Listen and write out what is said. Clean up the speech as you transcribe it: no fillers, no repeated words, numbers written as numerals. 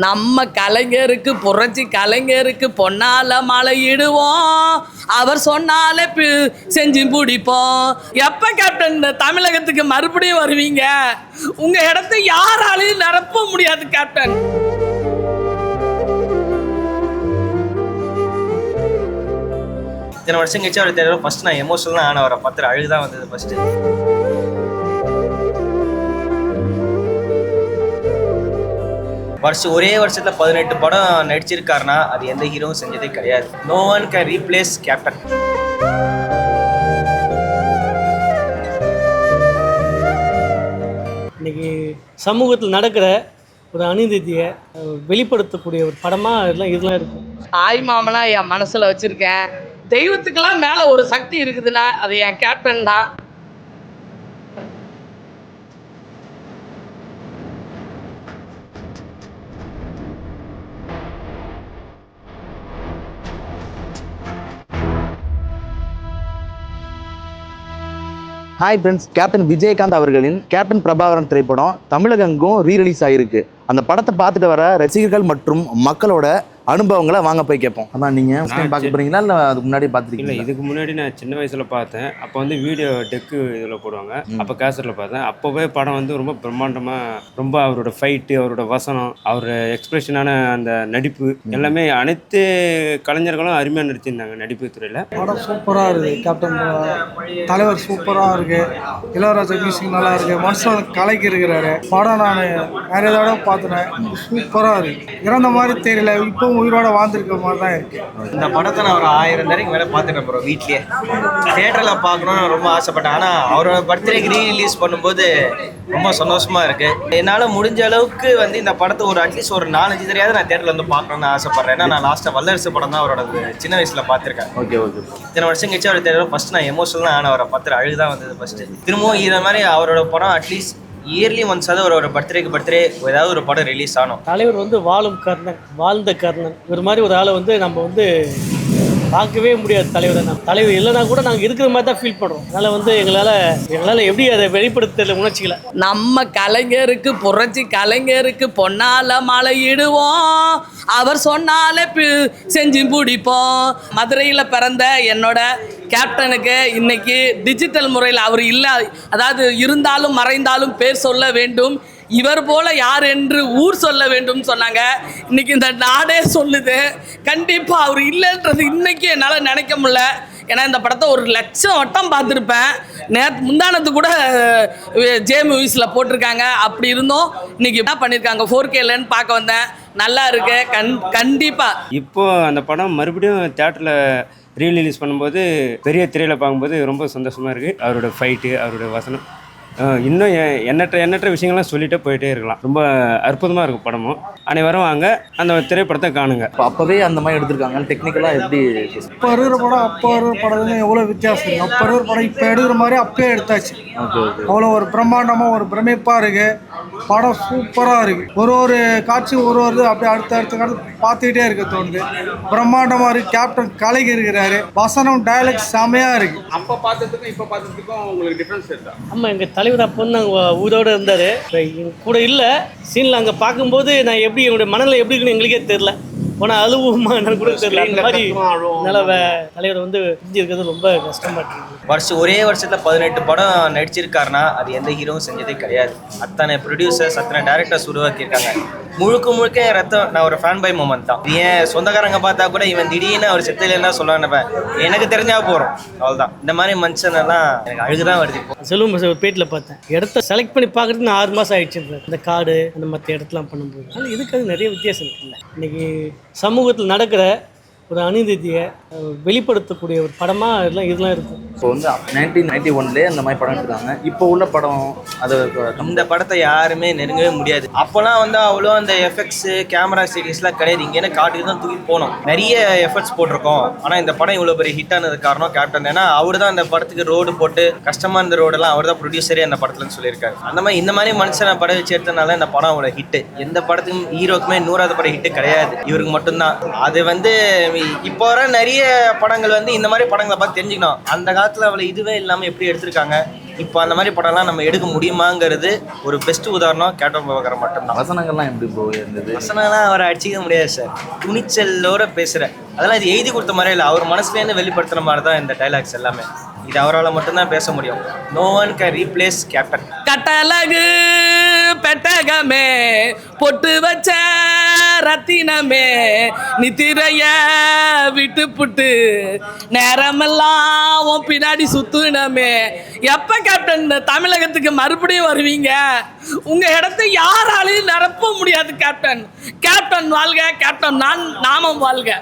நம்ம கலைஞருக்கு புரட்சி கலைஞருக்கு பொன்னால மலையிடுவோம், அவர் சொன்னாலே செஞ்சு பிடிப்போம். எப்ப கேப்டன் இந்த தமிழகத்துக்கு மறுபடியும் வருவீங்க? உங்க இடத்தை யாராலையும் நிரப்ப முடியாது கேப்டன். இத்தனை வருஷம் கழிச்சு அவர் தெரியல. ஃபர்ஸ்ட் நான் எமோஷனல் ஆன அவரை பார்த்து அழுகுதான் வந்தது ஃபர்ஸ்ட். ஒரே வருஷத்துல 18 படம் நடிச்சிருக்காருன்னா அது எந்த ஹீரோவும் செஞ்சதே கிடையாது. No one can replace captain. இன்னைக்கு சமூகத்தில் நடக்கிற ஒரு அநீதியை வெளிப்படுத்தக்கூடிய ஒரு படமாக இதெல்லாம் இருக்கும். தாய் மாமனா என் மனசுல வச்சிருக்கேன். தெய்வத்துக்கெல்லாம் மேல ஒரு சக்தி இருக்குதுன்னா அது என் கேப்டன் தான். ஹாய் ஃப்ரெண்ட்ஸ், கேப்டன் விஜயகாந்த் அவர்களின் கேப்டன் பிரபாகரன் திரைப்படம் தமிழகெங்கும் ரீரிலீஸ் ஆகிருக்கு. அந்த படத்தை பார்த்துட்டு வர ரசிகர்கள் மற்றும் மக்களோட அனுபவங்களை வாங்க போய் கேட்போம். அதான் நீங்கள் பார்க்க போகிறீங்களா இல்லை அதுக்கு முன்னாடி பார்த்துருக்கீங்களா? இல்லை, இதுக்கு முன்னாடி நான் சின்ன வயசில் பார்த்தேன். அப்போ வந்து வீடியோ டெக்கு இதில் போடுவாங்க. அப்போ கேசட்டில் பார்த்தேன். அப்போவே படம் வந்து ரொம்ப பிரம்மாண்டமாக, ரொம்ப அவரோட ஃபைட்டு, அவரோட வசனம், அவர் எக்ஸ்பிரஷனான அந்த நடிப்பு எல்லாமே அனைத்து கலைஞர்களும் அருமையாக நடிச்சிருந்தாங்க நடிப்பு துறையில். படம் சூப்பராக இருக்குது. கேப்டன் தலைவர் சூப்பராக இருக்குது. இளையராஜா மியூசிக் நல்லா இருக்குது. மனுஷன் கலைக்கு இருக்கிறாரு. படம் நான் நிறைய தடவை பார்த்துனேன். சூப்பராக இருக்குது. இறந்த மாதிரி தெரியல, இப்போவும் உயிரோட வாழ்ந்துருக்க மாதிரி தான் இருக்கு. இந்த படத்தை நான் ஒரு 1000 தடவைக்கு மேலே பார்த்துட்டேன் ப்ரோ. வீட்லேயே தியேட்டரில் பார்க்கணுன்னு ரொம்ப ஆசைப்பட்டேன். ஆனால் அவரோட பர்த்டேக்கு ரீரிலீஸ் பண்ணும்போது ரொம்ப சந்தோஷமாக இருக்குது. என்னால் முடிஞ்ச அளவுக்கு வந்து இந்த படத்தை ஒரு அட்லீஸ்ட் ஒரு 4-5 தடவையாவது நான் தியேட்டரில் வந்து பார்க்கணுன்னு ஆசைப்பட்றேன். ஏன்னா நான் லாஸ்ட்டாக வல்லரசு படம் தான் அவரோட சின்ன வயசில் பார்த்துருக்கேன். Okay okay. இத்தனை வருஷம் கழிச்சு அவர் தெரியல. ஃபர்ஸ்ட் நான் எமோஷனல் ஆன அவரை பார்த்து அழுகுதான் வந்தது ஃபர்ஸ்ட். திரும்பவும் இதை மாதிரி அவரோட படம் அட்லீஸ்ட் இயர்லி ஒன்ஸாவது ஒரு பர்த்டே ஏதாவது ஒரு படம் ரிலீஸ் ஆகணும். தலைவர் வந்து வாழும் கர்ணன், வாழ்ந்த கர்ணன். ஒரு மாதிரி ஒரு ஆளை வந்து நம்ம வந்து பார்க்கவே முடியாது. தலைவர் இல்லைனா கூட நாங்கள் இருக்கிற மாதிரி தான் ஃபீல் பண்ணுறோம். அதனால் வந்து எங்களால் எப்படி அதை வெளிப்படுத்த உணர்ச்சிக்கல. நம்ம கலைஞருக்கு புரட்சி கலைஞருக்கு பொன்னால மலையிடுவோம், அவர் சொன்னாலே செஞ்சு பிடிப்போம். மதுரையில் பிறந்த என்னோட கேப்டனுக்கு இன்னைக்கு டிஜிட்டல் முறையில் அவர் இல்லை, அதாவது இருந்தாலும் மறைந்தாலும் பேர் சொல்ல வேண்டும், இவர் போல யார் என்று ஊர் சொல்ல வேண்டும் சொன்னாங்க. இன்னைக்கு இந்த நாடே சொல்லுது. கண்டிப்பாக அவர் இல்லைன்றது இன்னைக்கு என்னால் நினைக்க முடியல. ஏன்னா இந்த படத்தை 1,00,000 வட்டம் பார்த்துருப்பேன். முந்தானத்து கூட ஜே மூவிஸில் போட்டிருக்காங்க. அப்படி இருந்தோம் இன்னைக்கு என்ன பண்ணியிருக்காங்க 4Kலன்னு பார்க்க வந்தேன். நல்லா இருக்கு. கண்டிப்பாக இப்போ அந்த படம் மறுபடியும் தியேட்டரில் ரீரிலீஸ் பண்ணும்போது பெரிய திரையில் பார்க்கும்போது ரொம்ப சந்தோஷமாக இருக்குது. அவரோட ஃபைட்டு, அவரோட வசனம், இன்னும் எண்ணற்ற விஷயங்கள்லாம் சொல்லிகிட்டே போயிட்டே இருக்கலாம். ரொம்ப அற்புதமாக இருக்கும் படமும். அனைவரும் வாங்க அந்த திரைப்படத்தை காணுங்க. அப்போவே அந்த மாதிரி எடுத்திருக்காங்க. டெக்னிக்கலாக எப்படி இப்போ இருக்கிற படம் அப்போ இருக்கிற படம் எவ்வளோ வித்தியாசம் இருக்குது. அப்போ இருக்கிற படம் இப்போ எடுக்கிற மாதிரி அப்பயே எடுத்தாச்சு. அவ்வளோ ஒரு பிரம்மாண்டமாக ஒரு பிரமிப்பாக இருக்குது. படம் சூப்பராக இருக்குது. ஒரு காட்சி ஒரு அப்படியே அடுத்த காட்சி பார்த்துக்கிட்டே இருக்க தோணுது. பிரம்மாண்டமாக இருக்குது. கேப்டன் கலைக்கு இருக்கிறாரு. வசனம் டைலாக் செமையாக இருக்குது. அப்போ பார்த்ததுக்கும் இப்போ பார்த்ததுக்கும் உங்களுக்கு டிஃப்ரென்ஸ் இருக்கா? ஆமாம், எங்கள் தலைவர் அப்போ வந்து நாங்கள் ஊரோடு இருந்தார். கூட இல்லை சீனில் அங்கே பார்க்கும்போது நான் எப்படி என்னுடைய மனநிலை எப்படி இருக்குன்னு எங்களுக்கே தெரில. ஆனால் அழுவுமா என்னன்னு கூட தெரியல. அந்த மாதிரி நிலவை தலைவர் வந்து செஞ்சுருக்கிறது ரொம்ப கஷ்டமாக இருக்குது. ஒரே வருஷத்துல 18 படம் நடிச்சிருக்காருன்னா அது எந்த ஹீரோவும் செஞ்சதே கிடையாது. அத்தனை ப்ரொடியூசர்ஸ், அத்தனை டேரக்டர்ஸ் உருவாக்கியிருக்காங்க. முழுக்க ரத்தம். நான் ஒரு ஃபேன் பை மூமெண்ட் தான். ஏன் சொந்தக்காரங்க பார்த்தா கூட இவன் திடீர்னு அவர் செத்தையில சொல்லுவாங்க, எனக்கு தெரிஞ்சா போகிறோம், அவ்வளோதான். இந்த மாதிரி மனுஷனெல்லாம் எனக்கு அழுகுதான் வருது. செல்வம் பேட்டில் பார்த்தேன். இடத்த செலக்ட் பண்ணி பார்க்குறதுக்கு 6 மாதம் ஆயிடுச்சு. இந்த காடு அந்த மற்ற இடத்துலாம் பண்ணும்போது ஆனால் இதுக்கு அது நிறைய வித்தியாசம் இருக்குல்ல. இன்றைக்கி சமூகத்தில் நடக்கிற ஒரு அநீதியை வெளிப்படுத்தக்கூடிய ஒரு படமாக இதெல்லாம் இருக்கும். இப்போ வந்து 1991 அந்த மாதிரி படம் எடுத்துருக்காங்க. இப்போ உள்ள படம் அது இந்த படத்தை யாருமே நெருங்கவே முடியாது. அப்போலாம் வந்து அவ்வளோ அந்த எஃபெக்ட்ஸு, கேமரா சீரிஸ்லாம் கிடையாது. இங்கேன்னு காட்டுக்கு தான் தூக்கி போனோம். நிறைய எஃபர்ட்ஸ் போட்டிருக்கோம். ஆனால் இந்த படம் இவ்வளோ பெரிய ஹிட் ஆனது காரணம் கேப்டன். ஏன்னா அவர் தான் அந்த படத்துக்கு ரோடு போட்டு கஷ்டமாக இருந்த ரோடெல்லாம் அவர் தான் ப்ரொடியூசரே அந்த படத்துலன்னு சொல்லியிருக்காரு. அந்த மாதிரி இந்த மாதிரி மனுஷனை படம் வச்சு எடுத்தனால இந்த படம் அவ்வளோ ஹிட்டு. எந்த படத்துக்கும் ஹீரோக்குமே 100வது படம் ஹிட்டு கிடையாது. இவருக்கு மட்டும்தான். அது வந்து இப்போ வர நிறைய படங்கள் வந்து இந்த மாதிரி படங்களை பார்த்து தெரிஞ்சுக்கணும். அந்த காலத்தில் அவ்வளோ இதுவே இல்லாமல் எப்படி எடுத்திருக்காங்க. இப்போ அந்த மாதிரி படம்லாம் நம்ம எடுக்க முடியுமாங்கிறது ஒரு பெஸ்ட் உதாரணம் கேப்டன் பிரபாகரன் மட்டும்தான். வசனங்கள்லாம் எப்படி ப்ரோ இருந்தது? வசனம்லாம் அவரை அடிச்சிக்க முடியாது சார். துணிச்சலோட பேசுகிற அதெல்லாம் இது எழுதி கொடுத்த மாதிரி இல்லை, அவர் மனசுலேருந்து வெளிப்படுத்துகிற மாதிரி தான் இந்த டைலாக்ஸ் எல்லாமே. இது அவரால் மட்டும்தான் பேச முடியும். No one can replace captain. கட்டழகு பெட்டகமே பொட்டு வச்ச ரத்தினமே நித்திரைய விட்டு புட்டு நேரமெல்லாம் உன் பின்னாடி சுத்துனமே. எப்ப கேப்டன் இந்த தமிழகத்துக்கு மறுபடியும் வருவீங்க? உங்க இடத்தை யாராலையும் நிரப்ப முடியாது கேப்டன். கேப்டன் வாழ்க, கேப்டன் நாமம் வாழ்க.